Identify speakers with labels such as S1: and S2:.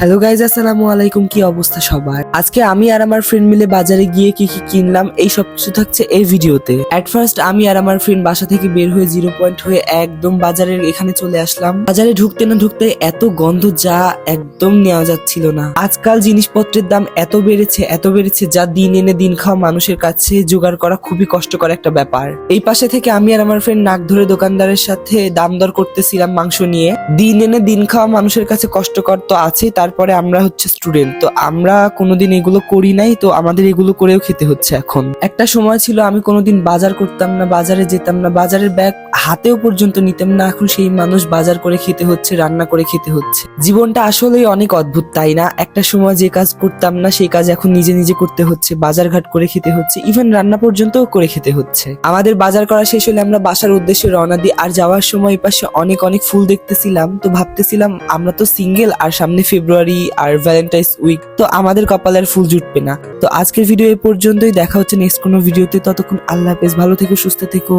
S1: Hello guys, আসসালামু আলাইকুম। কি অবস্থা সবার? আজকে আমি আর আমার ফ্রেন্ড মিলে বাজারে গিয়ে কি কি কিনলাম এই সব কিছু থাকছে এই ভিডিওতে। এট ফার্স্ট আমি আর আমার ফ্রেন্ড বাসা থেকে বের হয়ে 0 পয়েন্ট হয়ে একদম বাজারের এখানে চলে আসলাম। বাজারে ঢুকতে না ঢুকতে এত গন্ধ যা একদম নেওয়া যাচ্ছিল না। আজকাল জিনিসপত্রের দাম এত বেড়েছে যা দিন এনে দিন খাওয়া মানুষের কাছে জোগাড় করা খুবই কষ্টকর একটা ব্যাপার। এই পাশে থেকে আমি আর আমার ফ্রেন্ড নাক ধরে দোকানদারের সাথে দাম দর করতেছিলাম মাংস নিয়ে। দিন এনে দিন খাওয়া মানুষের কাছে কষ্টকর তো আছে, তারপরে আমরা হচ্ছে স্টুডেন্ট, তো আমরা কোনোদিন এগুলো করি নাই, তো আমাদের এগুলো করেও খেতে হচ্ছে। এখন একটা সময় ছিল আমি কোনোদিন বাজার করতাম না, বাজারে যেতাম না, বাজারের ব্যাগ হাতেও পর্যন্ত নিতাম না। এখন সেই মানুষ বাজার করে খেতে হচ্ছে, রান্না করে খেতে হচ্ছে। জীবনটা আসলেই অনেক অদ্ভুত, তাই না? একটা সময় যে কাজ করতাম না সেই কাজ এখন নিজে নিজে করতে হচ্ছে, বাজার ঘাট করে খেতে হচ্ছে, ইভেন রান্না পর্যন্ত করে খেতে হচ্ছে। আমাদের বাজার করা শেষ হলে আমরা বাসার উদ্দেশ্যে রওনা দিই। আর যাওয়ার সময় পাশে অনেক অনেক ফুল দেখতেছিলাম, তো ভাবতেছিলাম আমরা তো সিঙ্গেল আর সামনে ফেব্রুয়ারি আর ভ্যালেন্টাইন্স উইক, তো আমাদের কপালের ফুল জুটবে না। তো আজকের ভিডিও এ পর্যন্তই, দেখা হচ্ছে নেক্সট কোনো ভিডিওতে। ততক্ষণ আল্লাহ হাফেজ, ভালো থেকো, সুস্থ থেকো।